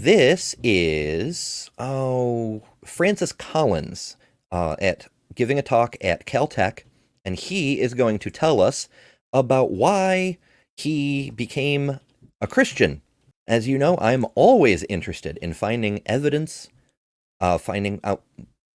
This is Francis Collins at giving a talk at Caltech, and he is going to tell us about why he became a Christian. As you know, I'm always interested in finding evidence, finding out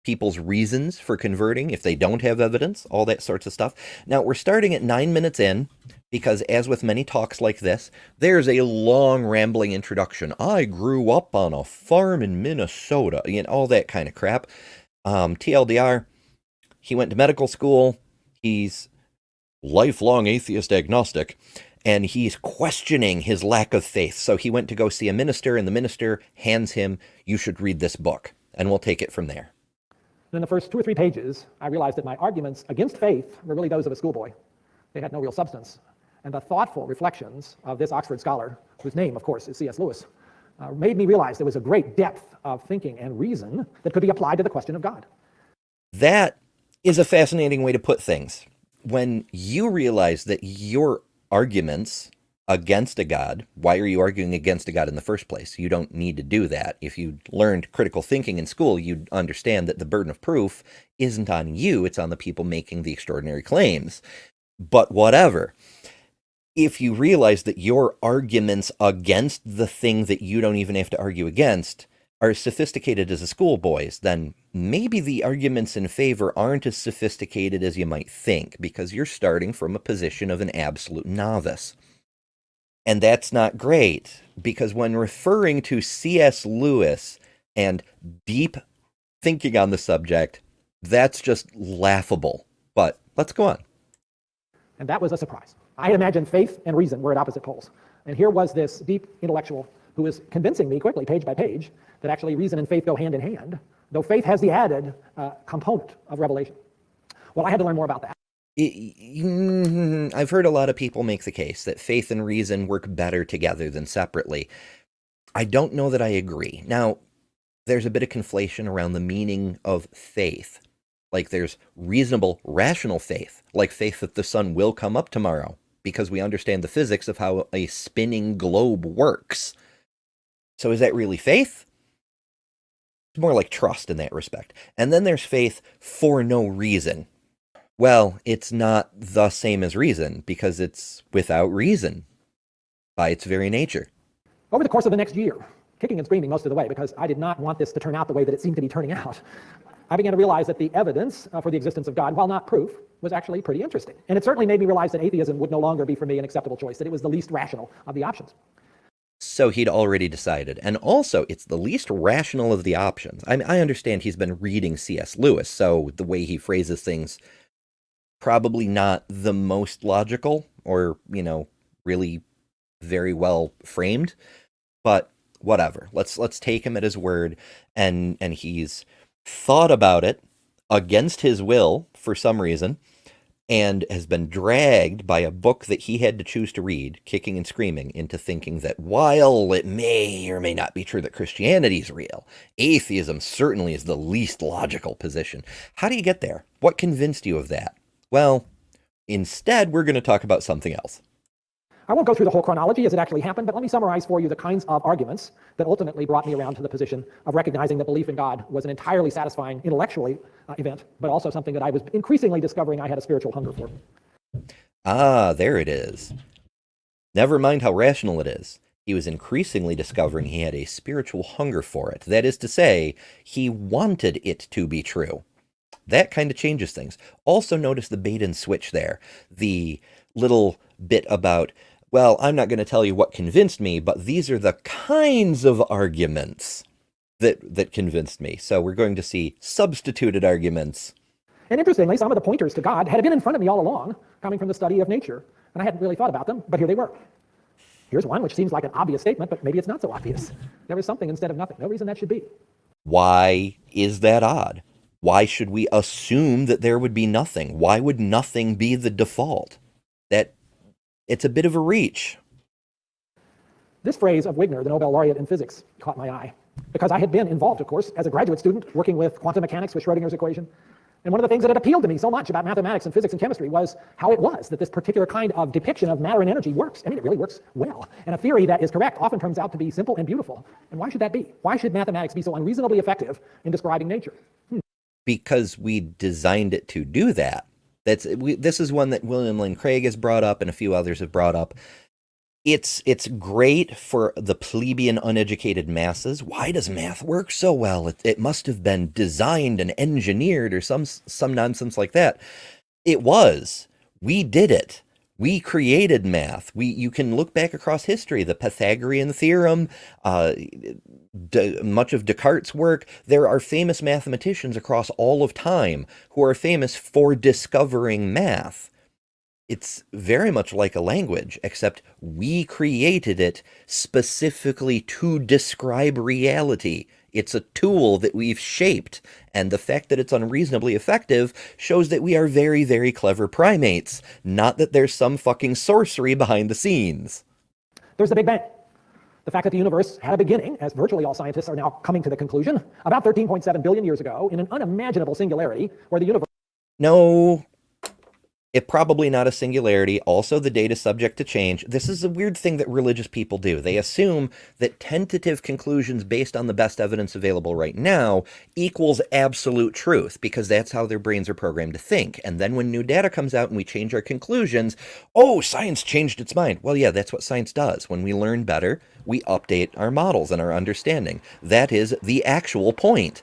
people's reasons for converting if they don't have evidence, all that sorts of stuff. Now, we're starting at 9 minutes in because, as with many talks like this, there's a long, rambling introduction. I grew up on a farm in Minnesota, all that kind of crap. TLDR, he went to medical school. He's lifelong atheist agnostic, and he's questioning his lack of faith. So he went to go see a minister, and the minister hands him, "You should read this book," and we'll take it from there. In the first 2 or 3 pages, I realized that my arguments against faith were really those of a schoolboy. They had no real substance. And the thoughtful reflections of this Oxford scholar, whose name, of course, is C.S. Lewis, made me realize there was a great depth of thinking and reason that could be applied to the question of God. That is a fascinating way to put things. When you realize that your arguments against a God, why are you arguing against a God in the first place? You don't need to do that. If you learned critical thinking in school, you'd understand that the burden of proof isn't on you, it's on the people making the extraordinary claims. But whatever. If you realize that your arguments against the thing that you don't even have to argue against are as sophisticated as a schoolboy's, then maybe the arguments in favor aren't as sophisticated as you might think, because you're starting from a position of an absolute novice. And that's not great, because when referring to C.S. Lewis and deep thinking on the subject, that's just laughable. But let's go on. And that was a surprise. I had imagined faith and reason were at opposite poles. And here was this deep intellectual who was convincing me quickly, page by page, that actually reason and faith go hand in hand, though faith has the added component of revelation. Well, I had to learn more about that. I've heard a lot of people make the case that faith and reason work better together than separately. I don't know that I agree. Now, there's a bit of conflation around the meaning of faith. Like there's reasonable, rational faith, like faith that the sun will come up tomorrow, because we understand the physics of how a spinning globe works. So is that really faith? It's more like trust in that respect. And then there's faith for no reason. Well, it's not the same as reason, because it's without reason by its very nature. Over the course of the next year, kicking and screaming most of the way, because I did not want this to turn out the way that it seemed to be turning out, I began to realize that the evidence for the existence of God, while not proof, was actually pretty interesting. And it certainly made me realize that atheism would no longer be for me an acceptable choice, that it was the least rational of the options. So he'd already decided. And also, it's the least rational of the options. I understand he's been reading C.S. Lewis, so the way he phrases things, probably not the most logical or, really very well framed. But whatever. Let's take him at his word. And he's thought about it against his will for some reason, and has been dragged by a book that he had to choose to read, kicking and screaming, into thinking that while it may or may not be true that Christianity is real, atheism certainly is the least logical position. How do you get there? What convinced you of that? Well, instead, we're going to talk about something else. I won't go through the whole chronology as it actually happened, but let me summarize for you the kinds of arguments that ultimately brought me around to the position of recognizing that belief in God was an entirely satisfying intellectually event, but also something that I was increasingly discovering I had a spiritual hunger for. Ah, there it is. Never mind how rational it is. He was increasingly discovering he had a spiritual hunger for it. That is to say, he wanted it to be true. That kind of changes things. Also notice the bait and switch there. The little bit about, well, I'm not going to tell you what convinced me, but these are the kinds of arguments that convinced me. So we're going to see substituted arguments. And interestingly, some of the pointers to God had been in front of me all along, coming from the study of nature, and I hadn't really thought about them, but here they were. Here's one which seems like an obvious statement, but maybe it's not so obvious. There is something instead of nothing. No reason that should be. Why is that odd? Why should we assume that there would be nothing? Why would nothing be the default? It's a bit of a reach. This phrase of Wigner, the Nobel laureate in physics, caught my eye, because I had been involved, of course, as a graduate student working with quantum mechanics with Schrodinger's equation, And one of the things that had appealed to me so much about mathematics and physics and chemistry was how it was that this particular kind of depiction of matter and energy works. I mean, it really works well. And a theory that is correct often turns out to be simple and beautiful. And why should that be? Why should mathematics be so unreasonably effective in describing nature? Because we designed it to do that. This is one that William Lane Craig has brought up and a few others have brought up. It's great for the plebeian, uneducated masses. Why does math work so well? It must have been designed and engineered or some nonsense like that. It was. We did it. We created math. You can look back across history, the Pythagorean theorem, much of Descartes' work. There are famous mathematicians across all of time who are famous for discovering math. It's very much like a language, except we created it specifically to describe reality. It's a tool that we've shaped, and the fact that it's unreasonably effective shows that we are very, very clever primates, not that there's some fucking sorcery behind the scenes. There's the Big Bang. The fact that the universe had a beginning, as virtually all scientists are now coming to the conclusion, about 13.7 billion years ago, in an unimaginable singularity where the universe... No, it probably not a singularity. Also, the data is subject to change. This is a weird thing that religious people do. They assume that tentative conclusions based on the best evidence available right now equals absolute truth, because that's how their brains are programmed to think. And then when new data comes out and we change our conclusions, oh, science changed its mind. Well, yeah, that's what science does. When we learn better, we update our models and our understanding. That is the actual point.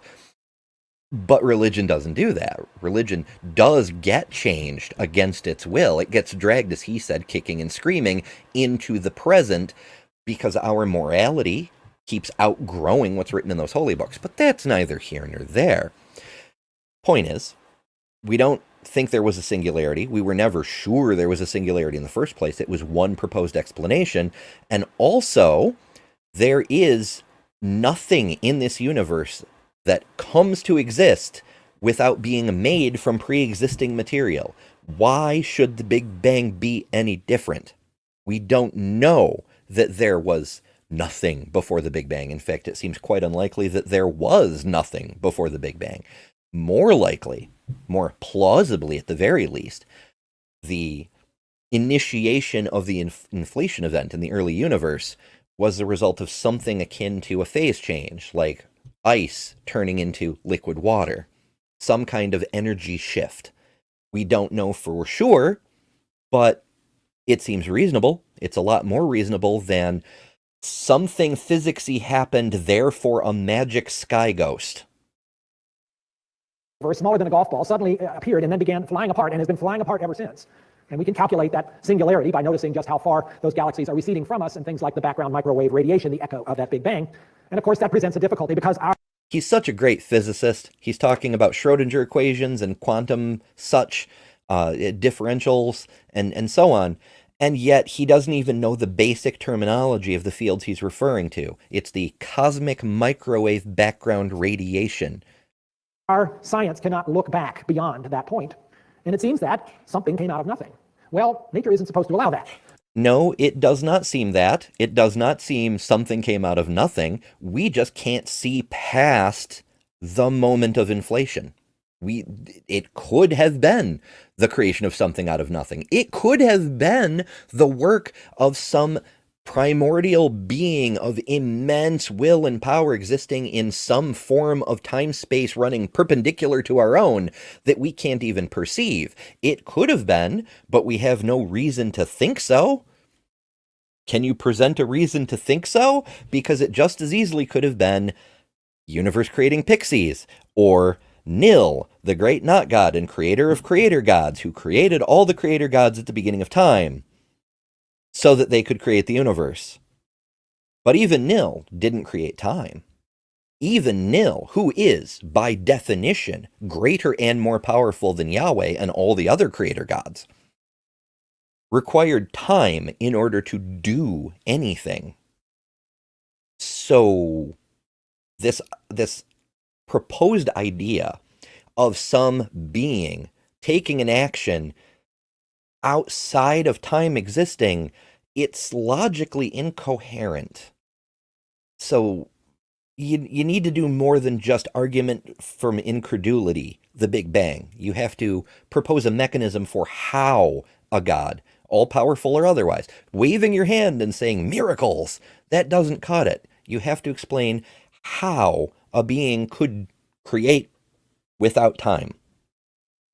But religion doesn't do that. Religion does get changed against its will. It gets dragged, as he said, kicking and screaming into the present because our morality keeps outgrowing what's written in those holy books. But that's neither here nor there. Point is, we don't think there was a singularity. We were never sure there was a singularity in the first place. It was one proposed explanation. And also, there is nothing in this universe that comes to exist without being made from pre-existing material. Why should the Big Bang be any different? We don't know that there was nothing before the Big Bang. In fact, it seems quite unlikely that there was nothing before the Big Bang. More likely, more plausibly at the very least, the initiation of the inflation event in the early universe was the result of something akin to a phase change, like ice turning into liquid water, some kind of energy shift. We don't know for sure, but it seems reasonable. It's a lot more reasonable than something physicsy happened, therefore a magic sky ghost. Smaller than a golf ball suddenly appeared and then began flying apart and has been flying apart ever since. And we can calculate that singularity by noticing just how far those galaxies are receding from us and things like the background microwave radiation, the echo of that Big Bang. And of course, that presents a difficulty because He's such a great physicist. He's talking about Schrodinger equations and quantum such differentials and so on. And yet he doesn't even know the basic terminology of the fields he's referring to. It's the cosmic microwave background radiation. Our science cannot look back beyond that point. And it seems that something came out of nothing. Well, nature isn't supposed to allow that. No, it does not seem that. It does not seem something came out of nothing. We just can't see past the moment of inflation. It could have been the creation of something out of nothing. It could have been the work of some primordial being of immense will and power existing in some form of time-space running perpendicular to our own that we can't even perceive. It could have been, but we have no reason to think so. Can you present a reason to think so? Because it just as easily could have been universe creating pixies, or Nil, the great not god and creator of creator gods, who created all the creator gods at the beginning of time, so that they could create the universe. But even Nil didn't create time. Even Nil, who is, by definition, greater and more powerful than Yahweh and all the other creator gods, required time in order to do anything. So this proposed idea of some being taking an action outside of time existing, it's logically incoherent. So you need to do more than just argument from incredulity, the Big Bang. You have to propose a mechanism for how a God, all powerful or otherwise, waving your hand and saying miracles, that doesn't cut it. You have to explain how a being could create without time.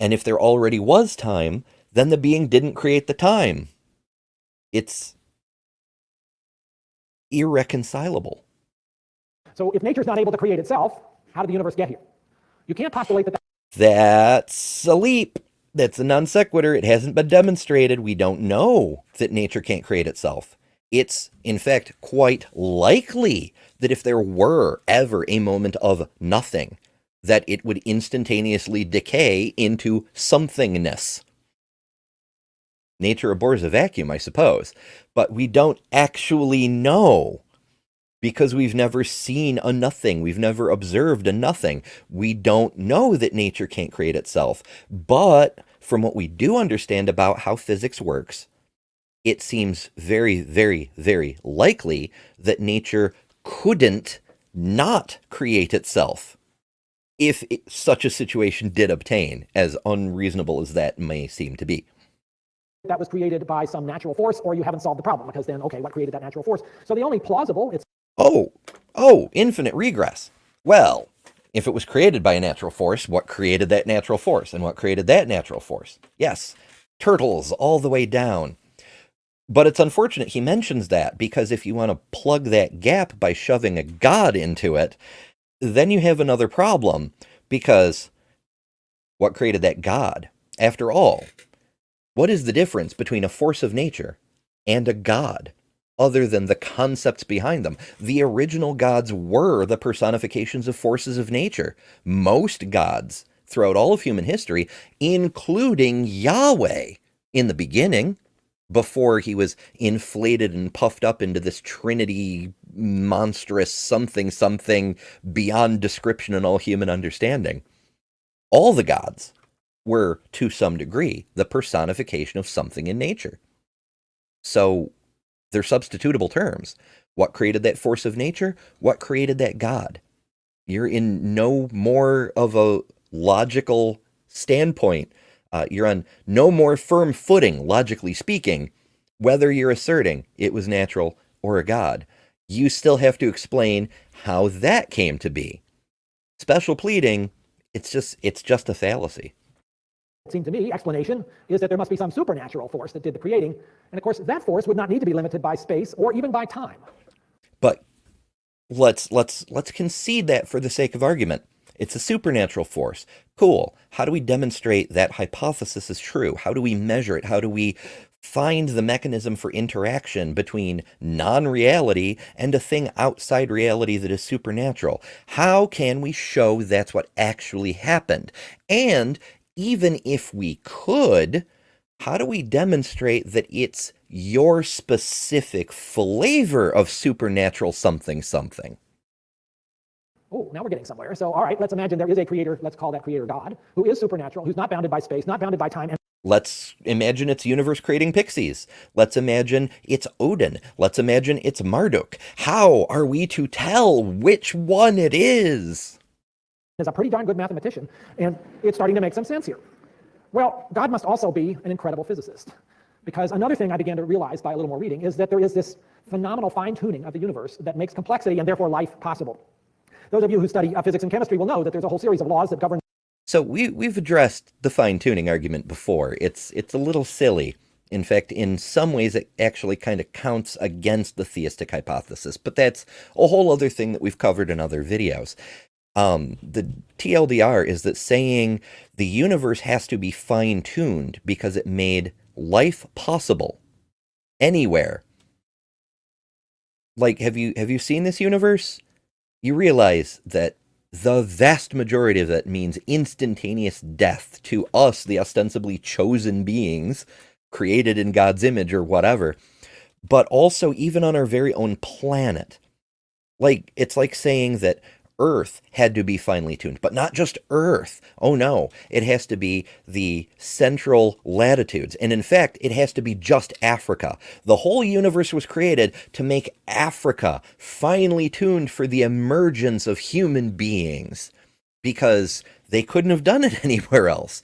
And if there already was time, then the being didn't create the time. It's irreconcilable. So if nature's not able to create itself, how did the universe get here? You can't postulate that That's a leap. That's a non sequitur. It hasn't been demonstrated. We don't know that nature can't create itself. It's, in fact, quite likely that if there were ever a moment of nothing, that it would instantaneously decay into somethingness. Nature abhors a vacuum, I suppose, but we don't actually know because we've never seen a nothing. We've never observed a nothing. We don't know that nature can't create itself. But from what we do understand about how physics works, it seems very, very, very likely that nature couldn't not create itself if such a situation did obtain, as unreasonable as that may seem to be. that was created by some natural force, or you haven't solved the problem, because then, okay, what created that natural force? So the only plausible, it's Infinite regress. Well, if it was created by a natural force, what created that natural force? And what created that natural force? Yes, turtles all the way down. But it's unfortunate he mentions that, because if you want to plug that gap by shoving a god into it, then you have another problem, because what created that god? After all, what is the difference between a force of nature and a god, other than the concepts behind them? The original gods were the personifications of forces of nature. Most gods throughout all of human history, including Yahweh in the beginning, before he was inflated and puffed up into this trinity monstrous something beyond description and all human understanding. All the gods were, to some degree, the personification of something in nature. So they're substitutable terms. What created that force of nature? What created that God? You're in no more of a logical standpoint. You're on no more firm footing, logically speaking, whether you're asserting it was natural or a God. You still have to explain how that came to be. Special pleading, it's just a fallacy. it seemed to me, explanation is that there must be some supernatural force that did the creating. And of course, that force would not need to be limited by space or even by time. But let's concede that for the sake of argument. It's a supernatural force. Cool. How do we demonstrate that hypothesis is true? How do we measure it? How do we find the mechanism for interaction between non-reality and a thing outside reality that is supernatural? How can we show that's what actually happened? And even if we could, how do we demonstrate that it's your specific flavor of supernatural something? Oh, now we're getting somewhere. So, all right, let's imagine there is a creator, let's call that creator God, who is supernatural, who's not bounded by space, not bounded by time. And let's imagine it's universe creating pixies. Let's imagine it's Odin. Let's imagine it's Marduk. How are we to tell which one it is? is a pretty darn good mathematician, and it's starting to make some sense here. Well, God must also be an incredible physicist, because another thing I began to realize by a little more reading is that there is this phenomenal fine-tuning of the universe that makes complexity and therefore life possible. Those of you who study physics and chemistry will know that there's a whole series of laws that govern. So we've addressed the fine-tuning argument before. It's a little silly. In fact, in some ways, it actually kind of counts against the theistic hypothesis, but that's a whole other thing that we've covered in other videos. The TLDR is that saying the universe has to be fine-tuned because it made life possible anywhere. Like, have you seen this universe? You realize that the vast majority of it means instantaneous death to us, the ostensibly chosen beings, created in God's image or whatever, but also even on our very own planet. Like, it's like saying that Earth had to be finely tuned, but not just Earth. Oh no, it has to be the central latitudes. And in fact, it has to be just Africa. The whole universe was created to make Africa finely tuned for the emergence of human beings, because they couldn't have done it anywhere else.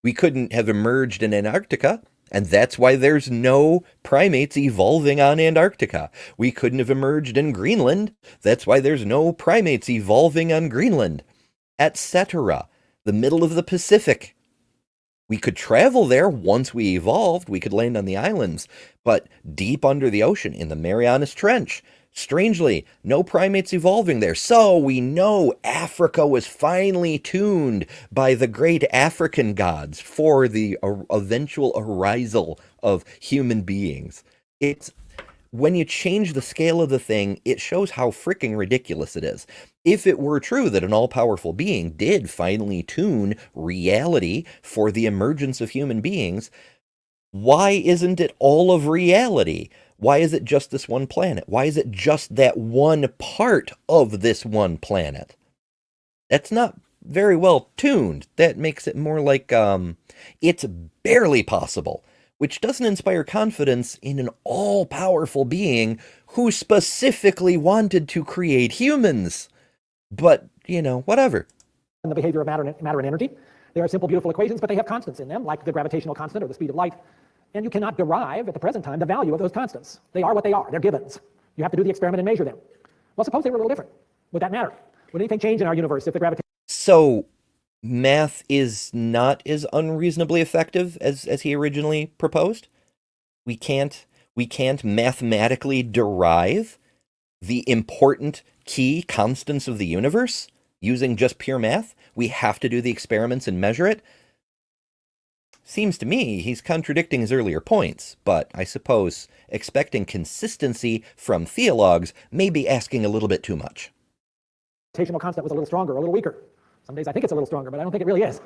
We couldn't have emerged in Antarctica, and that's why there's no primates evolving on Antarctica. We couldn't have emerged in Greenland. That's why there's no primates evolving on Greenland, etc. The middle of the Pacific. We could travel there once we evolved. We could land on the islands. But deep under the ocean, in the Marianas Trench, strangely, no primates evolving there. So we know Africa was finely tuned by the great African gods for the eventual arisal of human beings. It's when you change the scale of the thing, it shows how freaking ridiculous it is. If it were true that an all-powerful being did finely tune reality for the emergence of human beings, why isn't it all of reality? Why is it just this one planet? Why is it just that one part of this one planet? That's not very well tuned. That makes it more like it's barely possible, which doesn't inspire confidence in an all-powerful being who specifically wanted to create humans. But, you know, whatever. And the behavior of matter and energy. They are simple, beautiful equations, but they have constants in them, like the gravitational constant or the speed of light. And you cannot derive, at the present time, the value of those constants. They are what they are. They're givens. You have to do the experiment and measure them. Well, suppose they were a little different. Would that matter? Would anything change in our universe if the gravitation... So, math is not as unreasonably effective as he originally proposed? We can't mathematically derive the important key constants of the universe using just pure math? We have to do the experiments and measure it? Seems to me he's contradicting his earlier points, but I suppose expecting consistency from theologues may be asking a little bit too much. Gravitational constant was a little stronger or a little weaker. Some days I think it's a little stronger, but I don't think it really is.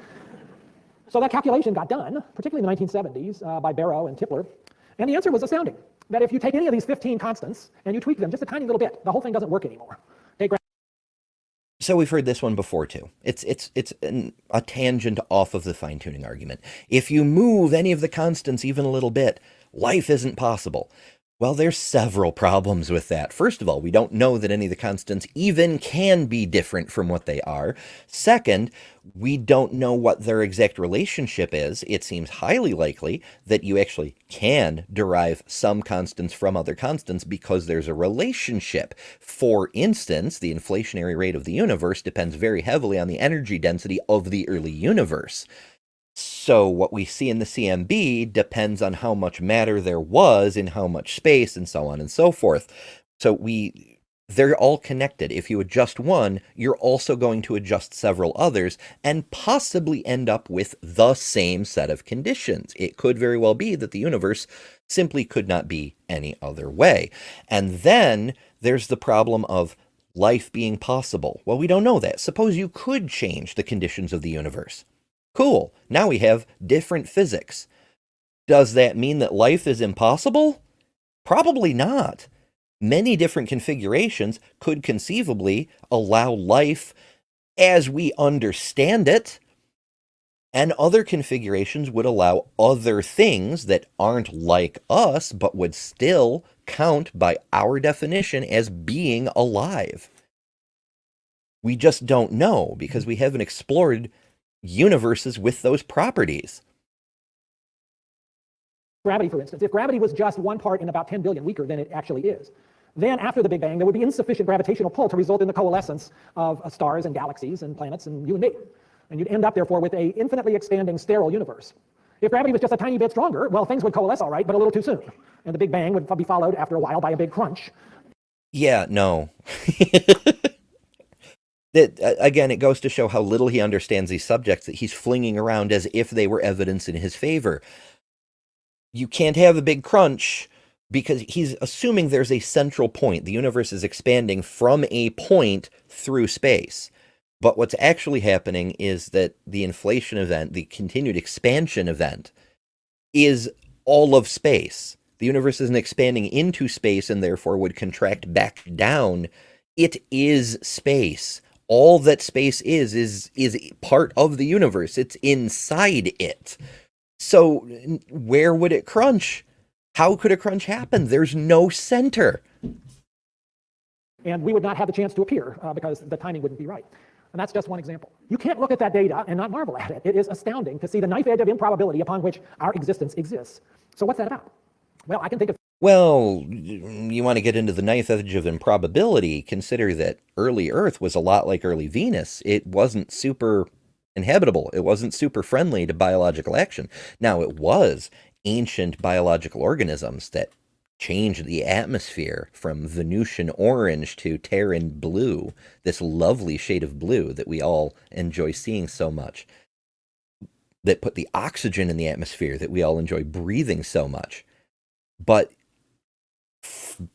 So that calculation got done, particularly in the 1970s, by Barrow and Tipler, and the answer was astounding. That if you take any of these 15 constants and you tweak them just a tiny little bit, the whole thing doesn't work anymore. So we've heard this one before too. It's a tangent off of the fine-tuning argument. If you move any of the constants even a little bit, life isn't possible. Well, there's several problems with that. First of all, we don't know that any of the constants even can be different from what they are. Second, we don't know what their exact relationship is. It seems highly likely that you actually can derive some constants from other constants because there's a relationship. For instance, the inflationary rate of the universe depends very heavily on the energy density of the early universe. So what we see in the CMB depends on how much matter there was in how much space and so on and so forth. So they're all connected. If you adjust one, you're also going to adjust several others and possibly end up with the same set of conditions. It could very well be that the universe simply could not be any other way. And then there's the problem of life being possible. Well, we don't know that. Suppose you could change the conditions of the universe. Cool. Now we have different physics. Does that mean that life is impossible? Probably not. Many different configurations could conceivably allow life as we understand it, and other configurations would allow other things that aren't like us, but would still count by our definition as being alive. We just don't know because we haven't explored universes with those properties. Gravity, for instance, if gravity was just one part in about 10 billion weaker than it actually is, then after the Big Bang, there would be insufficient gravitational pull to result in the coalescence of stars and galaxies and planets and you and me. And you'd end up, therefore, with an infinitely expanding sterile universe. If gravity was just a tiny bit stronger, well, things would coalesce all right, but a little too soon. And the Big Bang would be followed after a while by a big crunch. Yeah, no. That, again, it goes to show how little he understands these subjects that he's flinging around as if they were evidence in his favor. You can't have a big crunch because he's assuming there's a central point. The universe is expanding from a point through space. But what's actually happening is that the inflation event, the continued expansion event, is all of space. The universe isn't expanding into space and therefore would contract back down. It is space. All that space is part of the universe. It's inside it. So where would it crunch? How could a crunch happen? There's no center. And we would not have the chance to appear because the timing wouldn't be right. And that's just one example. You can't look at that data and not marvel at it. It is astounding to see the knife edge of improbability upon which our existence exists. So what's that about? Well, I can think of... Well, you want to get into the knife edge of improbability, consider that early Earth was a lot like early Venus. It wasn't super inhabitable. It wasn't super friendly to biological action. Now, it was ancient biological organisms that changed the atmosphere from Venusian orange to Terran blue, this lovely shade of blue that we all enjoy seeing so much, that put the oxygen in the atmosphere that we all enjoy breathing so much. But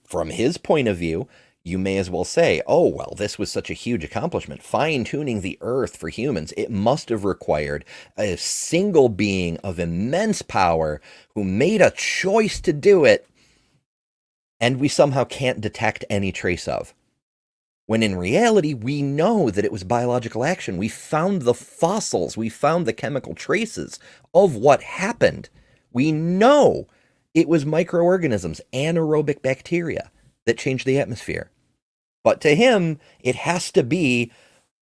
from his point of view, you may as well say, oh, well, this was such a huge accomplishment. Fine-tuning the Earth for humans, it must have required a single being of immense power who made a choice to do it, and we somehow can't detect any trace of. When in reality, we know that it was biological action. We found the fossils. We found the chemical traces of what happened. We know it was microorganisms, anaerobic bacteria, that changed the atmosphere. But to him, it has to be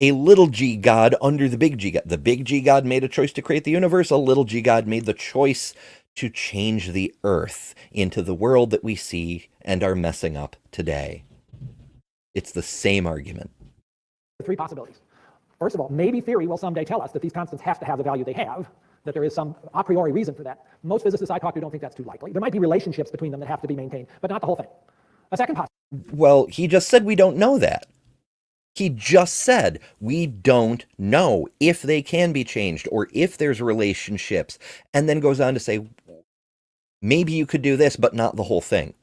a little g god under the big G god. The big G god made a choice to create the universe. A little g god made the choice to change the Earth into the world that we see and are messing up today. It's the same argument. Three possibilities. First of all, maybe theory will someday tell us that these constants have to have the value they have, that there is some a priori reason for that. Most physicists I talk to don't think that's too likely. There might be relationships between them that have to be maintained, but not the whole thing. A second possibility. Well, he just said we don't know that. He just said we don't know if they can be changed or if there's relationships, and then goes on to say, maybe you could do this, but not the whole thing.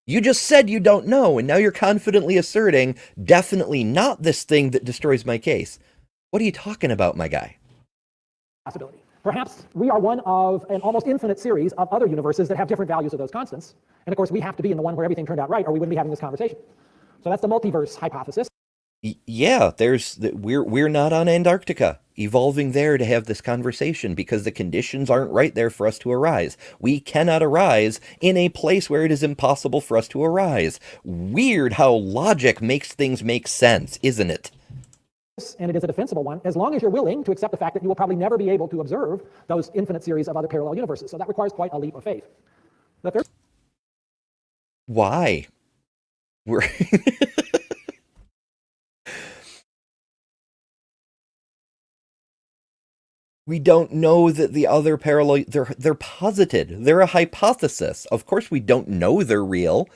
You just said you don't know, and now you're confidently asserting, definitely not this thing that destroys my case. What are you talking about, my guy? Possibility. Perhaps we are one of an almost infinite series of other universes that have different values of those constants. And of course, we have to be in the one where everything turned out right, or we wouldn't be having this conversation. So that's the multiverse hypothesis. Yeah, we're not on Antarctica, evolving there to have this conversation because the conditions aren't right there for us to arise. We cannot arise in a place where it is impossible for us to arise. Weird how logic makes things make sense, isn't it? And it is a defensible one, as long as you're willing to accept the fact that you will probably never be able to observe those infinite series of other parallel universes. So that requires quite a leap of faith. The third... Why? We're... We don't know that the other parallel, they're posited. They're a hypothesis. Of course, we don't know they're real.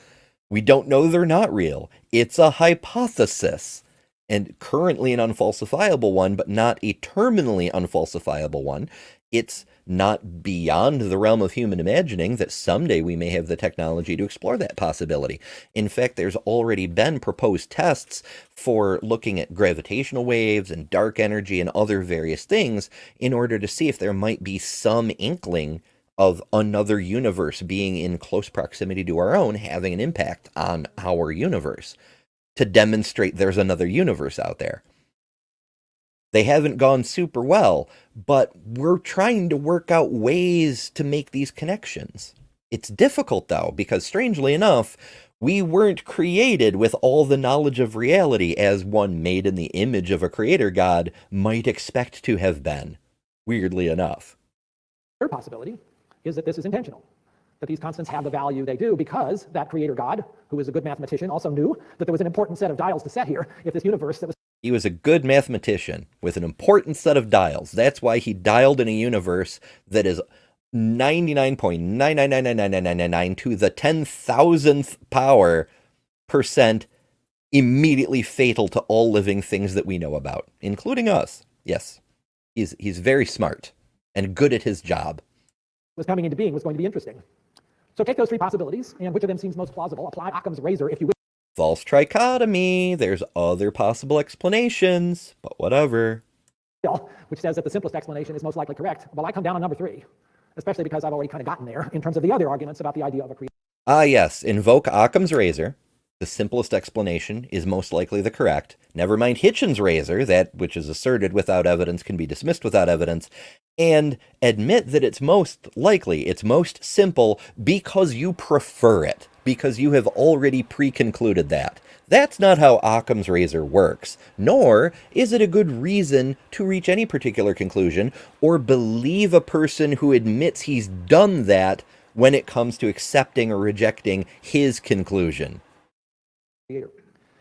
We don't know they're not real. It's a hypothesis. And currently an unfalsifiable one, but not a terminally unfalsifiable one. It's not beyond the realm of human imagining that someday we may have the technology to explore that possibility. In fact, there's already been proposed tests for looking at gravitational waves and dark energy and other various things in order to see if there might be some inkling of another universe being in close proximity to our own, having an impact on our universe, to demonstrate there's another universe out there. They haven't gone super well, but we're trying to work out ways to make these connections. It's difficult, though, because strangely enough, we weren't created with all the knowledge of reality as one made in the image of a creator god might expect to have been, weirdly enough. Third possibility is that this is intentional, that these constants have the value they do because that creator god, who is a good mathematician, also knew that there was an important set of dials to set here if this universe that was... He was a good mathematician with an important set of dials. That's why he dialed in a universe that is 99.9999999 to the 10,000th power percent immediately fatal to all living things that we know about, including us. Yes, he's very smart and good at his job. Was coming into being was going to be interesting. So take those three possibilities, and which of them seems most plausible? Apply Occam's razor if you will. False trichotomy. There's other possible explanations, but whatever. Which says that the simplest explanation is most likely correct. Well, I come down on number three, especially because I've already kind of gotten there in terms of the other arguments about the idea of a creator. Ah, yes. Invoke Occam's razor The simplest explanation is most likely the correct. Never mind Hitchens' razor, that which is asserted without evidence can be dismissed without evidence, and admit that it's most likely, it's most simple because you prefer it, because you have already pre-concluded that. That's not how Occam's razor works, nor is it a good reason to reach any particular conclusion or believe a person who admits he's done that when it comes to accepting or rejecting his conclusion.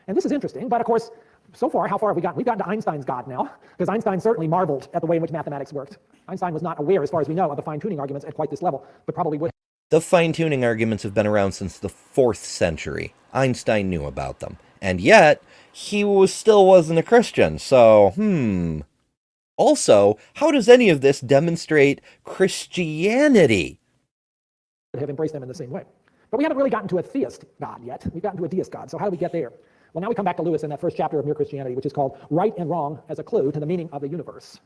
And this is interesting, but of course, so far, how far have we gotten? We've gotten to Einstein's God now, because Einstein certainly marveled at the way in which mathematics worked. Einstein was not aware, as far as we know, of the fine-tuning arguments at quite this level, but probably would. The fine-tuning arguments have been around since the 4th century. Einstein knew about them. And yet, he still wasn't a Christian, so, Also, how does any of this demonstrate Christianity? Have embraced them in the same way. But we haven't really gotten to a theist God yet. We've gotten to a deist God. So how do we get there? Well, now we come back to Lewis in that first chapter of Mere Christianity, which is called Right and Wrong as a Clue to the Meaning of the Universe.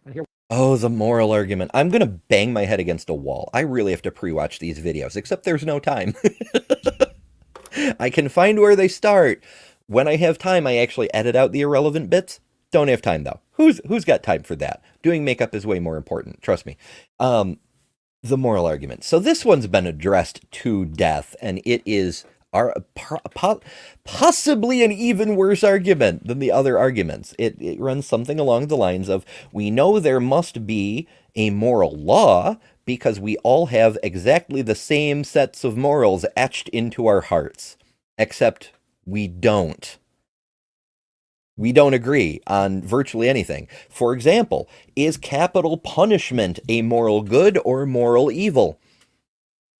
And here. Oh, the moral argument. I'm going to bang my head against a wall. I really have to pre-watch these videos, except there's no time. I can find where they start. When I have time, I actually edit out the irrelevant bits. Don't have time, though. Who's got time for that? Doing makeup is way more important. Trust me. The moral argument. So this one's been addressed to death, and it is possibly an even worse argument than the other arguments. It runs something along the lines of, we know there must be a moral law because we all have exactly the same sets of morals etched into our hearts, except we don't. We don't agree on virtually anything. For example, is capital punishment a moral good or moral evil?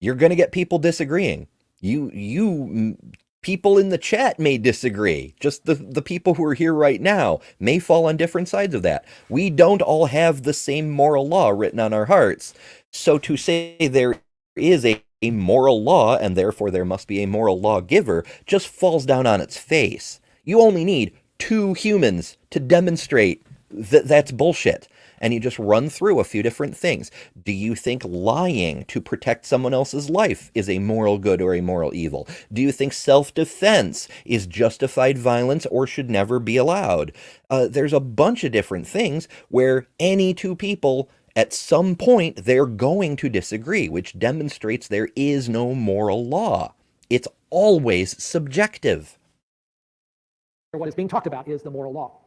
You're going to get people disagreeing. You people in the chat may disagree. Just the people who are here right now may fall on different sides of that. We don't all have the same moral law written on our hearts. So to say there is a moral law and therefore there must be a moral lawgiver just falls down on its face. You only need 2 humans to demonstrate that that's bullshit. And you just run through a few different things. Do you think lying to protect someone else's life is a moral good or a moral evil? Do you think self-defense is justified violence or should never be allowed? There's a bunch of different things where any 2 people, at some point, they're going to disagree, which demonstrates there is no moral law. It's always subjective. What is being talked about is the moral law.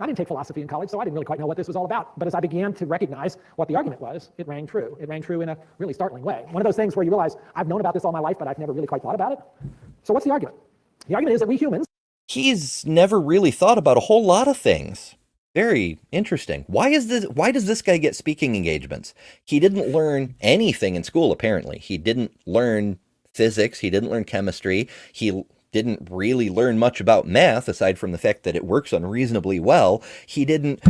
I didn't take philosophy in college, so I didn't really quite know what this was all about. But as I began to recognize what the argument was, it rang true. It rang true in a really startling way. One of those things where you realize, I've known about this all my life, but I've never really quite thought about it. So what's the argument? The argument is that we humans... He's never really thought about a whole lot of things. Very interesting. Why does this guy get speaking engagements? He didn't learn anything in school, apparently. He didn't learn physics. He didn't learn chemistry. He didn't really learn much about math, aside from the fact that it works unreasonably well. He didn't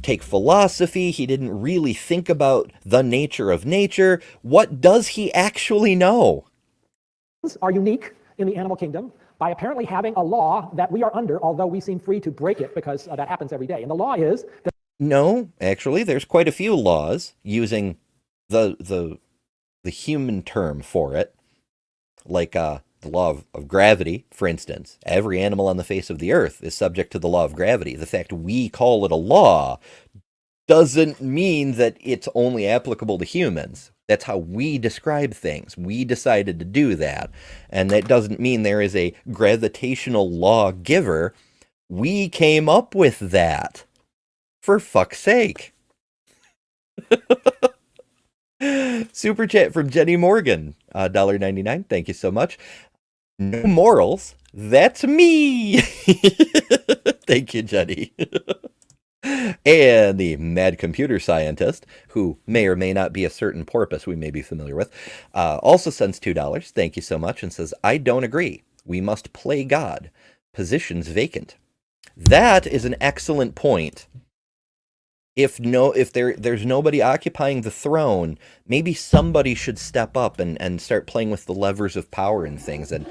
take philosophy. He didn't really think about the nature of nature. What does he actually know? Are unique in the animal kingdom by apparently having a law that we are under, although we seem free to break it because that happens every day. And the law is that... No, actually, there's quite a few laws using the human term for it, like the law of gravity, for instance. Every animal on the face of the earth is subject to the law of gravity. The fact we call it a law doesn't mean that it's only applicable to humans. That's how we describe things. We decided to do that. And that doesn't mean there is a gravitational lawgiver. We came up with that. For fuck's sake. Super chat from Jenny Morgan. $1.99. Thank you so much. No morals. That's me. Thank you, Jenny. And the mad computer scientist, who may or may not be a certain porpoise we may be familiar with, also sends $2. Thank you so much, and says, I don't agree. We must play God. Positions vacant. That is an excellent point. If there's nobody occupying the throne, maybe somebody should step up and start playing with the levers of power and things. And,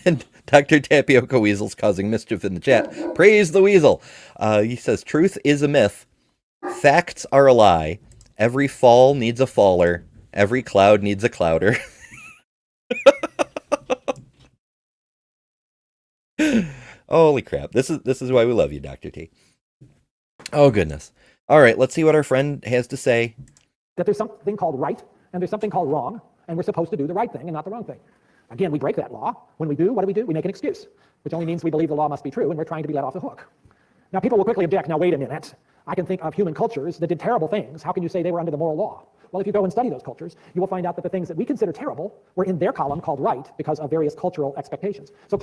and Dr. Tapioca Weasel's causing mischief in the chat. Praise the Weasel. He says, truth is a myth. Facts are a lie. Every fall needs a faller. Every cloud needs a clouder. Holy crap. This is why we love you, Dr. T. Oh, goodness. All right, let's see what our friend has to say. That there's something called right and there's something called wrong, and we're supposed to do the right thing and not the wrong thing. Again, we break that law. When we do, what do? We make an excuse, which only means we believe the law must be true and we're trying to be let off the hook. Now, people will quickly object. Now, wait a minute. I can think of human cultures that did terrible things. How can you say they were under the moral law? Well, if you go and study those cultures, you will find out that the things that we consider terrible were in their column called right because of various cultural expectations. So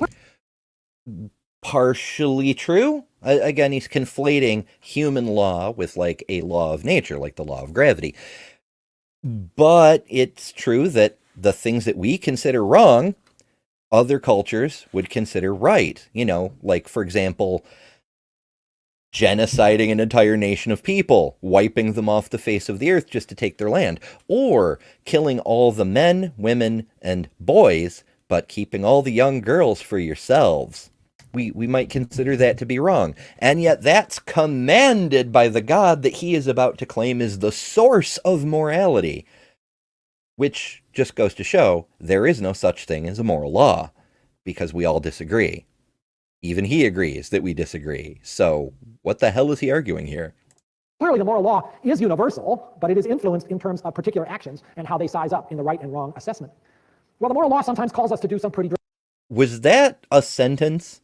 partially true. Again, he's conflating human law with like a law of nature, like the law of gravity. But it's true that the things that we consider wrong, other cultures would consider right. You know, like, for example, genociding an entire nation of people, wiping them off the face of the earth just to take their land, or killing all the men, women, and boys, but keeping all the young girls for yourselves. We might consider that to be wrong. And yet that's commanded by the God that he is about to claim is the source of morality, which just goes to show there is no such thing as a moral law, because we all disagree. Even he agrees that we disagree. So what the hell is he arguing here? Clearly, the moral law is universal, but it is influenced in terms of particular actions and how they size up in the right and wrong assessment. Well, the moral law sometimes calls us to do some pretty... Was that a sentence?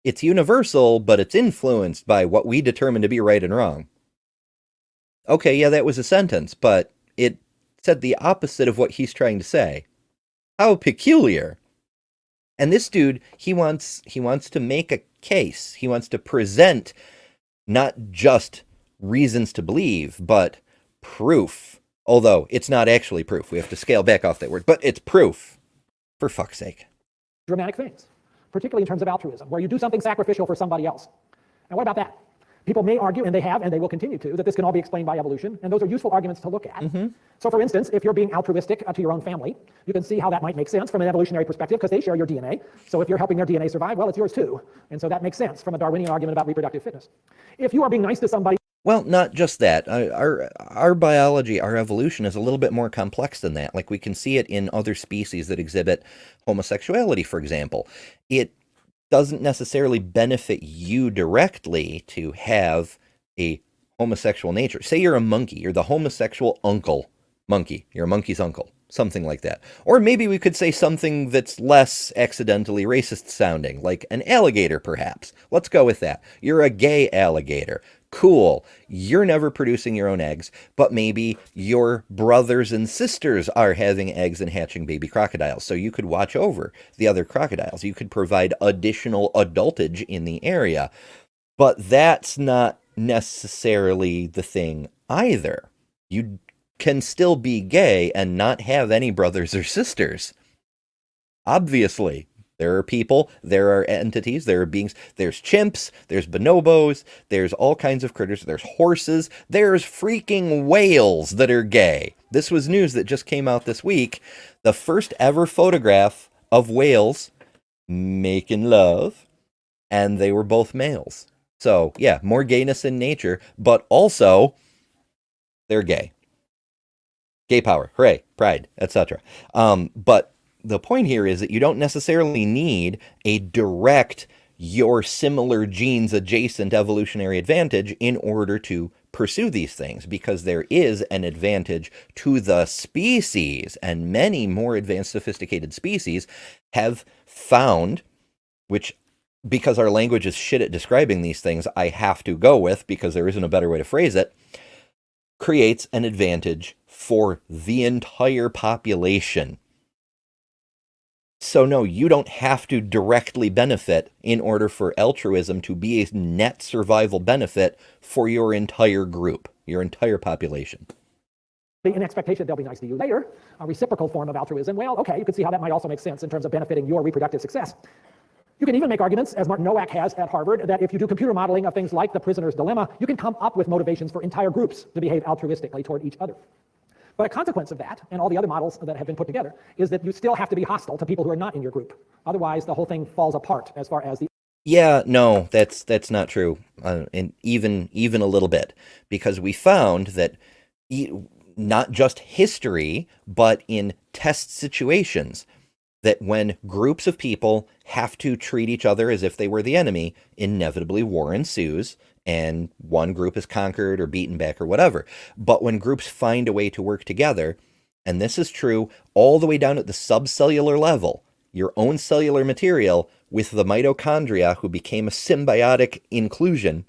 It's universal, but it's influenced by what we determine to be right and wrong. Okay, yeah, that was a sentence, but it said the opposite of what he's trying to say. How peculiar. And this dude, he wants to make a case. He wants to present not just reasons to believe, but proof. Although it's not actually proof. We have to scale back off that word, but it's proof. For fuck's sake. Dramatic things, particularly in terms of altruism, where you do something sacrificial for somebody else. And what about that? People may argue, and they have, and they will continue to, that this can all be explained by evolution, and those are useful arguments to look at. So for instance, if you're being altruistic to your own family, you can see how that might make sense from an evolutionary perspective, because they share your DNA. So if you're helping their DNA survive, well, it's yours too. And so that makes sense from a Darwinian argument about reproductive fitness. If you are being nice to somebody... Well, not just that. Our biology, our evolution is a little bit more complex than that. Like, we can see it in other species that exhibit homosexuality, for example. It doesn't necessarily benefit you directly to have a homosexual nature. Say you're a monkey, you're the homosexual uncle monkey, you're a monkey's uncle, something like that. Or maybe we could say something that's less accidentally racist sounding, like an alligator, perhaps. Let's go with that. You're a gay alligator. Cool. You're never producing your own eggs, but maybe your brothers and sisters are having eggs and hatching baby crocodiles. So you could watch over the other crocodiles. You could provide additional adultage in the area. But that's not necessarily the thing either. You can still be gay and not have any brothers or sisters. Obviously. There are people, there are entities, there are beings, there's chimps, there's bonobos, there's all kinds of critters, there's horses, there's freaking whales that are gay. This was news that just came out this week. The first ever photograph of whales making love, and they were both males. So, yeah, more gayness in nature, but also they're gay. Gay power, hooray, pride, etc. But the point here is that you don't necessarily need a direct, your similar genes adjacent evolutionary advantage in order to pursue these things, because there is an advantage to the species, and many more advanced, sophisticated species have found, which, because our language is shit at describing these things, I have to go with, because there isn't a better way to phrase it, creates an advantage for the entire population. So no, you don't have to directly benefit in order for altruism to be a net survival benefit for your entire group, your entire population. In expectation they'll be nice to you later, a reciprocal form of altruism, well, okay, you can see how that might also make sense in terms of benefiting your reproductive success. You can even make arguments, as Martin Nowak has at Harvard, that if you do computer modeling of things like the prisoner's dilemma, you can come up with motivations for entire groups to behave altruistically toward each other. But a consequence of that, and all the other models that have been put together, is that you still have to be hostile to people who are not in your group. Otherwise, the whole thing falls apart as far as the... Yeah, no, that's not true, and even a little bit, because we found that not just history, but in test situations, that when groups of people have to treat each other as if they were the enemy, inevitably war ensues and one group is conquered or beaten back or whatever. But when groups find a way to work together, and this is true all the way down at the subcellular level, your own cellular material with the mitochondria who became a symbiotic inclusion,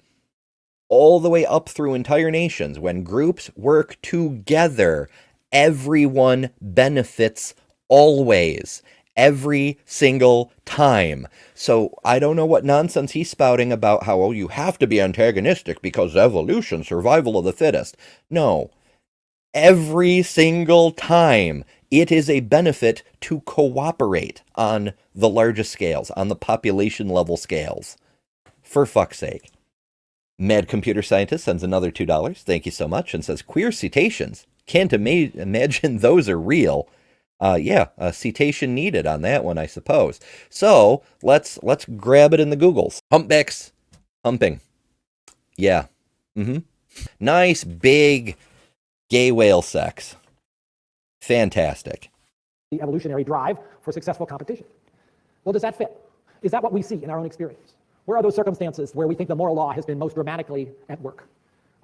all the way up through entire nations, when groups work together, everyone benefits always, every single time. So I don't know what nonsense he's spouting about how, oh, you have to be antagonistic because evolution, survival of the fittest. No. Every single time, it is a benefit to cooperate on the largest scales, on the population level scales. For fuck's sake. Mad Computer Scientist sends another $2. Thank you so much. And says, queer cetaceans. Can't imagine those are real. Yeah, a citation needed on that one, I suppose. So let's grab it in the Googles. Humpbacks humping. Yeah. Nice big gay whale sex. Fantastic. The evolutionary drive for successful competition. Well, does that fit? Is that what we see in our own experience? Where are those circumstances where we think the moral law has been most dramatically at work?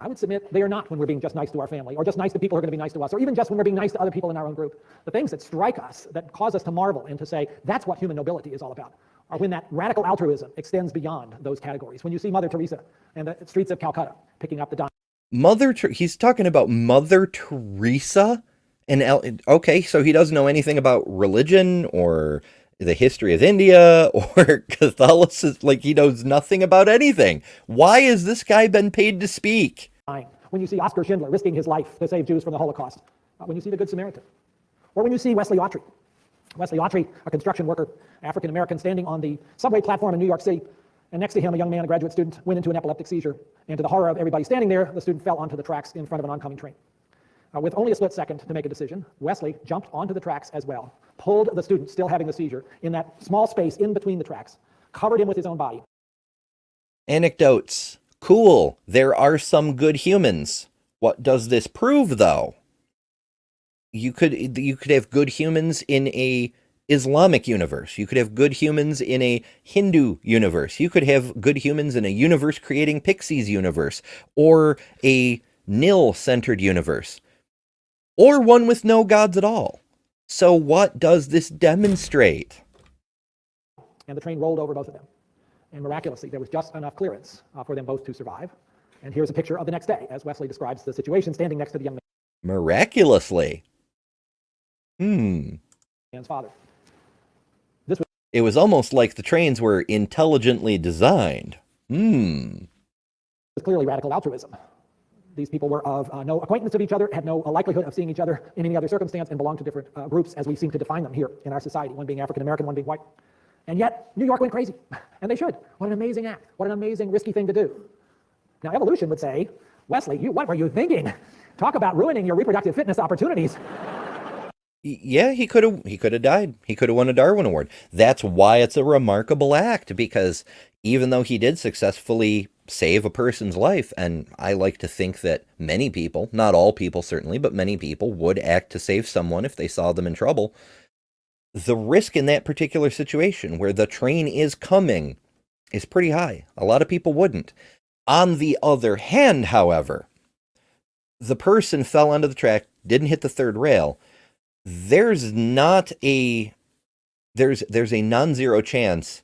I would submit they are not when we're being just nice to our family, or just nice to people who are going to be nice to us, or even just when we're being nice to other people in our own group. The things that strike us, that cause us to marvel and to say, that's what human nobility is all about, are when that radical altruism extends beyond those categories. When you see Mother Teresa and the streets of Calcutta picking up the dime. He's talking about Mother Teresa? Okay, so he doesn't know anything about religion or the history of India or Catholicism. Like, he knows nothing about anything. Why has this guy been paid to speak? When you see Oskar Schindler risking his life to save Jews from the Holocaust. When you see the Good Samaritan. Or when you see Wesley Autry. Wesley Autry, a construction worker, African-American, standing on the subway platform in New York City, and next to him, a young man, a graduate student, went into an epileptic seizure. And to the horror of everybody standing there, the student fell onto the tracks in front of an oncoming train. With only a split second to make a decision, Wesley jumped onto the tracks as well, pulled the student, still having the seizure, in that small space in between the tracks, covered him with his own body. Anecdotes. Cool. There are some good humans. What does this prove, though? You could have good humans in a Islamic universe. You could have good humans in a Hindu universe. You could have good humans in a universe-creating Pixies universe, or a nil-centered universe, or one with no gods at all. So what does this demonstrate? And the train rolled over both of them. And miraculously, there was just enough clearance for them both to survive. And here's a picture of the next day, as Wesley describes the situation, standing next to the young Miraculously. man's father. It was almost like the trains were intelligently designed. It was clearly radical altruism. These people were of no acquaintance of each other, had no likelihood of seeing each other in any other circumstance, and belonged to different groups as we seem to define them here in our society, one being African American, one being white. And yet, New York went crazy, and they should. What an amazing act. What an amazing, risky thing to do. Now, evolution would say, Wesley, what were you thinking? Talk about ruining your reproductive fitness opportunities. Yeah, he could have died. He could have won a Darwin Award. That's why it's a remarkable act, because even though he did successfully save a person's life, and I like to think that many people, not all people certainly, but many people would act to save someone if they saw them in trouble, the risk in that particular situation where the train is coming is pretty high. A lot of people wouldn't. On the other hand, however, the person fell onto the track, didn't hit the third rail. There's a non-zero chance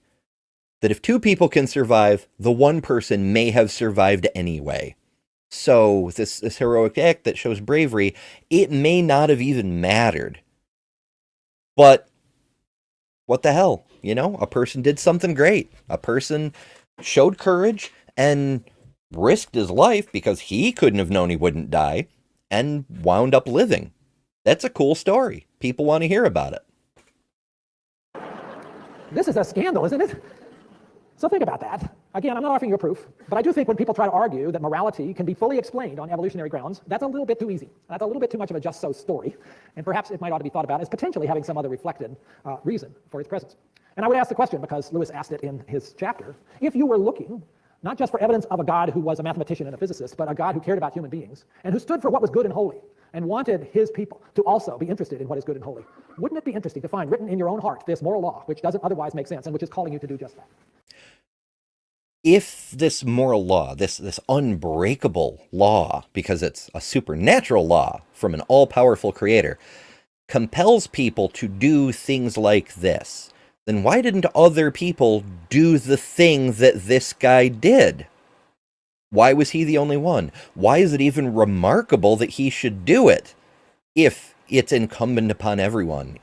that if two people can survive, the one person may have survived anyway. So this heroic act that shows bravery, it may not have even mattered. But what the hell? You know, a person did something great. A person showed courage and risked his life because he couldn't have known he wouldn't die, and wound up living. That's a cool story. People want to hear about it. This is a scandal, isn't it? So think about that. Again, I'm not offering you a proof, but I do think when people try to argue that morality can be fully explained on evolutionary grounds, that's a little bit too easy. That's a little bit too much of a just so story, and perhaps it might ought to be thought about as potentially having some other reflected reason for its presence. And I would ask the question, because Lewis asked it in his chapter, if you were looking not just for evidence of a God who was a mathematician and a physicist, but a God who cared about human beings, and who stood for what was good and holy, and wanted his people to also be interested in what is good and holy. Wouldn't it be interesting to find written in your own heart this moral law, which doesn't otherwise make sense and which is calling you to do just that? If this moral law, this unbreakable law, because it's a supernatural law from an all-powerful creator, compels people to do things like this, then why didn't other people do the thing that this guy did? Why was he the only one? Why is it even remarkable that he should do it if it's incumbent upon everyone,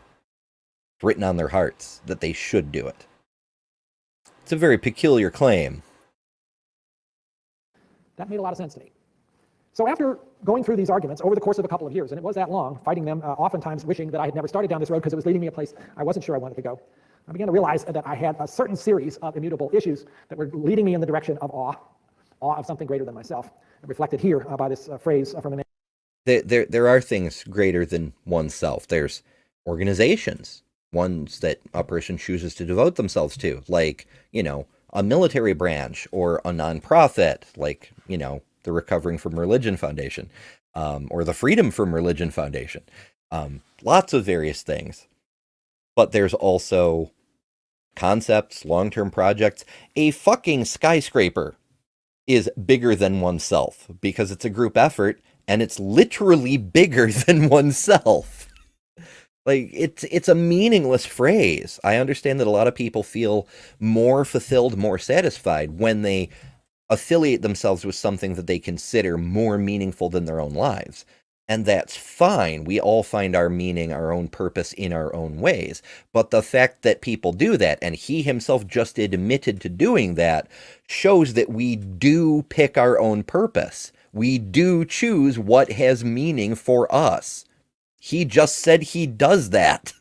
written on their hearts, that they should do it? It's a very peculiar claim. That made a lot of sense to me. So after going through these arguments over the course of a couple of years, and it was that long, fighting them, oftentimes wishing that I had never started down this road because it was leading me a place I wasn't sure I wanted to go, I began to realize that I had a certain series of immutable issues that were leading me in the direction of awe of something greater than myself, reflected here by this phrase from a man. There are things greater than oneself. There's organizations, ones that a person chooses to devote themselves to, like, a military branch or a nonprofit, like, the Recovering from Religion Foundation, or the Freedom from Religion Foundation. Lots of various things. But there's also concepts, long-term projects. A fucking skyscraper is bigger than oneself because it's a group effort and it's literally bigger than oneself. Like, it's a meaningless phrase. I understand that a lot of people feel more fulfilled, more satisfied when they affiliate themselves with something that they consider more meaningful than their own lives. And that's fine. We all find our meaning, our own purpose in our own ways. But the fact that people do that, and he himself just admitted to doing that, shows that we do pick our own purpose. We do choose what has meaning for us. He just said he does that.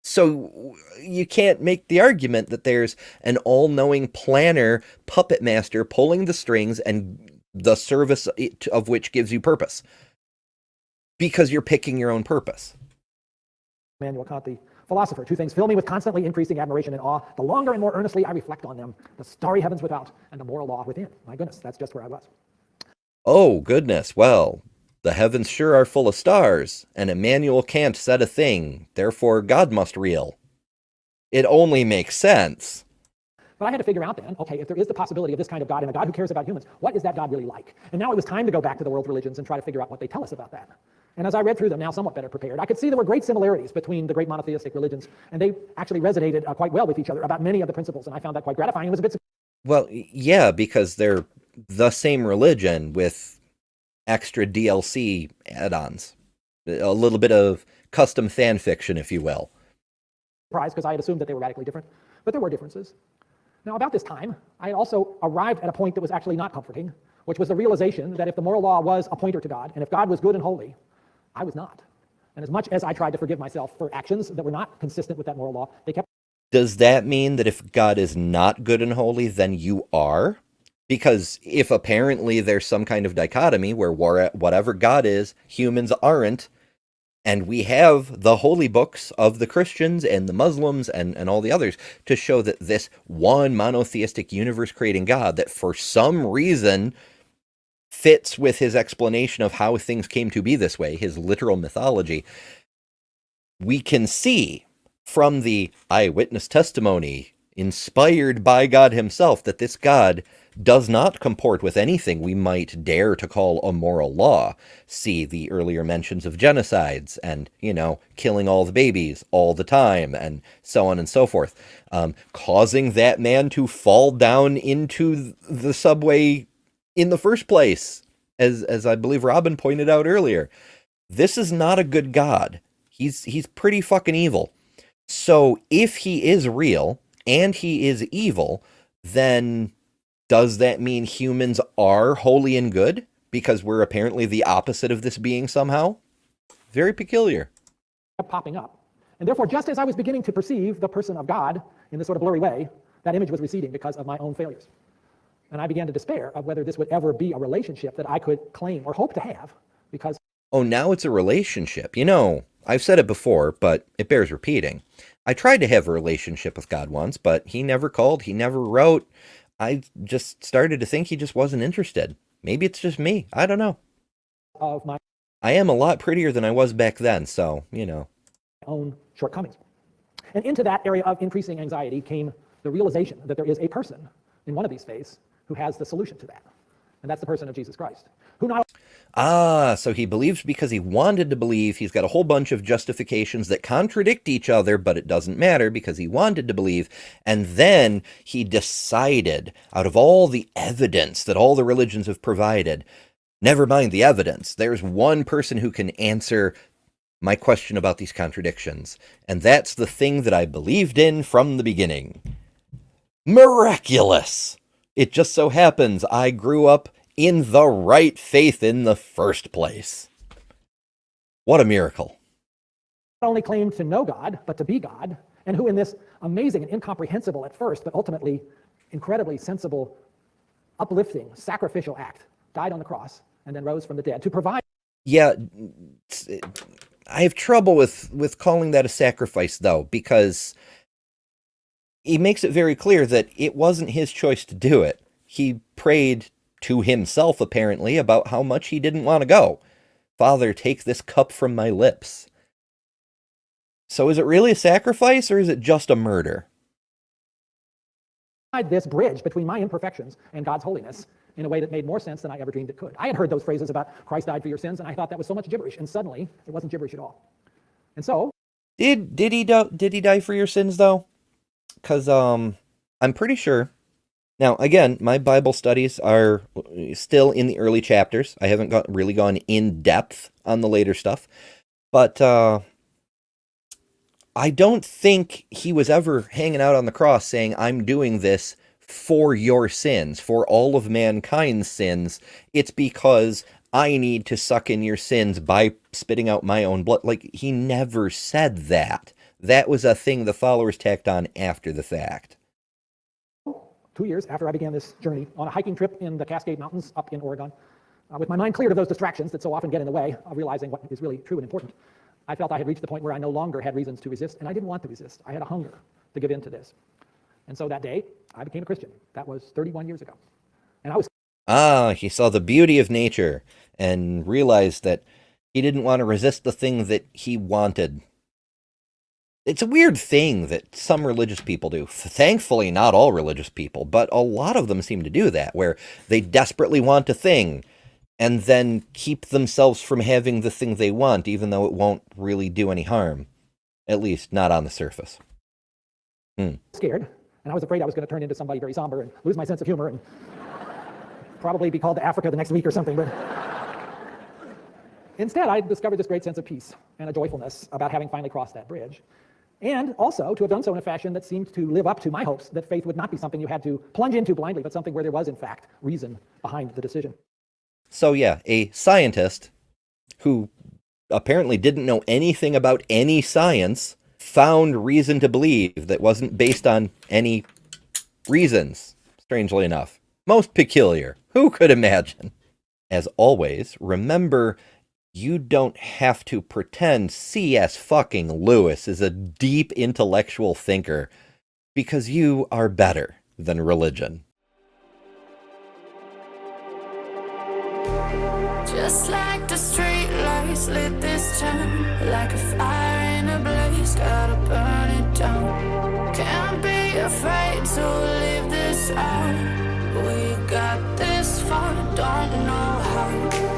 So you can't make the argument that there's an all-knowing planner, puppet master pulling the strings and the service of which gives you purpose, because you're picking your own purpose. Immanuel Kant, the philosopher. Two things fill me with constantly increasing admiration and awe. The longer and more earnestly I reflect on them, the starry heavens without and the moral law within. My goodness, that's just where I was. Oh, goodness. Well, the heavens sure are full of stars, and Immanuel Kant said a thing, therefore God must reel. It only makes sense. But I had to figure out then, okay, if there is the possibility of this kind of God and a God who cares about humans, what is that God really like? And now it was time to go back to the world religions and try to figure out what they tell us about that. And as I read through them, now somewhat better prepared, I could see there were great similarities between the great monotheistic religions, and they actually resonated quite well with each other about many of the principles, and I found that quite gratifying. It was a bit... Well, yeah, because they're the same religion with extra DLC add-ons. A little bit of custom fan fiction, if you will. Surprised, because I had assumed that they were radically different, but there were differences. Now, about this time, I had also arrived at a point that was actually not comforting, which was the realization that if the moral law was a pointer to God, and if God was good and holy, I was not. And as much as I tried to forgive myself for actions that were not consistent with that moral law, they kept... Does that mean that if God is not good and holy, then you are? Because if apparently there's some kind of dichotomy where whatever God is, humans aren't, and we have the holy books of the Christians and the Muslims and all the others to show that this one monotheistic universe-creating God that for some reason fits with his explanation of how things came to be this way, his literal mythology, we can see from the eyewitness testimony inspired by God himself that this God does not comport with anything we might dare to call a moral law. See the earlier mentions of genocides and, killing all the babies all the time and so on and so forth. Causing that man to fall down into the subway in the first place, as I believe Robin pointed out earlier. This is not a good God. He's pretty fucking evil. So if he is real and he is evil, then does that mean humans are holy and good? Because we're apparently the opposite of this being somehow? Very peculiar. Popping up. And therefore, just as I was beginning to perceive the person of God in this sort of blurry way, that image was receding because of my own failures. And I began to despair of whether this would ever be a relationship that I could claim or hope to have, because... Oh, now it's a relationship. I've said it before, but it bears repeating. I tried to have a relationship with God once, but he never called, he never wrote. I just started to think he just wasn't interested. Maybe it's just me. I don't know. Of my I am a lot prettier than I was back then, so, you know. Own shortcomings. And into that area of increasing anxiety came the realization that there is a person in one of these faiths who has the solution to that. And that's the person of Jesus Christ, who not So he believes because he wanted to believe. He's got a whole bunch of justifications that contradict each other, but it doesn't matter because he wanted to believe. And then he decided, out of all the evidence that all the religions have provided, never mind the evidence, there's one person who can answer my question about these contradictions. And that's the thing that I believed in from the beginning. Miraculous! It just so happens I grew up in the right faith in the first place. What a miracle. only claimed to know God, but to be God, and who in this amazing and incomprehensible at first, but ultimately incredibly sensible, uplifting, sacrificial act, died on the cross and then rose from the dead to provide. Yeah, I have trouble with calling that a sacrifice, though, because he makes it very clear that it wasn't his choice to do it. He prayed to himself, apparently, about how much he didn't want to go. Father, take this cup from my lips. So is it really a sacrifice, or is it just a murder? This bridge between my imperfections and God's holiness in a way that made more sense than I ever dreamed it could. I had heard those phrases about Christ died for your sins, and I thought that was so much gibberish, and suddenly it wasn't gibberish at all. And so, did he die for your sins, though? Because I'm pretty sure. Now, again, my Bible studies are still in the early chapters. I haven't really gone in depth on the later stuff, but I don't think he was ever hanging out on the cross saying, I'm doing this for your sins, for all of mankind's sins. It's because I need to suck in your sins by spitting out my own blood. Like, he never said that. That was a thing the followers tacked on after the fact. 2 years after I began this journey on a hiking trip in the Cascade Mountains up in Oregon, with my mind cleared of those distractions that so often get in the way of realizing what is really true and important, I felt I had reached the point where I no longer had reasons to resist, and I didn't want to resist. I had a hunger to give in to this. And so that day, I became a Christian. That was 31 years ago. And I was... he saw the beauty of nature and realized that he didn't want to resist the thing that he wanted. It's a weird thing that some religious people do. Thankfully, not all religious people, but a lot of them seem to do that, where they desperately want a thing and then keep themselves from having the thing they want, even though it won't really do any harm. At least, not on the surface. Scared, and I was afraid I was going to turn into somebody very somber and lose my sense of humor and probably be called to Africa the next week or something, but instead I discovered this great sense of peace and a joyfulness about having finally crossed that bridge, and also to have done so in a fashion that seemed to live up to my hopes that faith would not be something you had to plunge into blindly, but something where there was, in fact, reason behind the decision. So yeah, a scientist who apparently didn't know anything about any science found reason to believe that wasn't based on any reasons, strangely enough. Most peculiar. Who could imagine? As always, remember, you don't have to pretend C.S. fucking Lewis is a deep intellectual thinker, because you are better than religion. Just like the street lights lit this town, like a fire in a blaze, gotta burn it down. Can't be afraid to leave this out. We got this far, don't know how.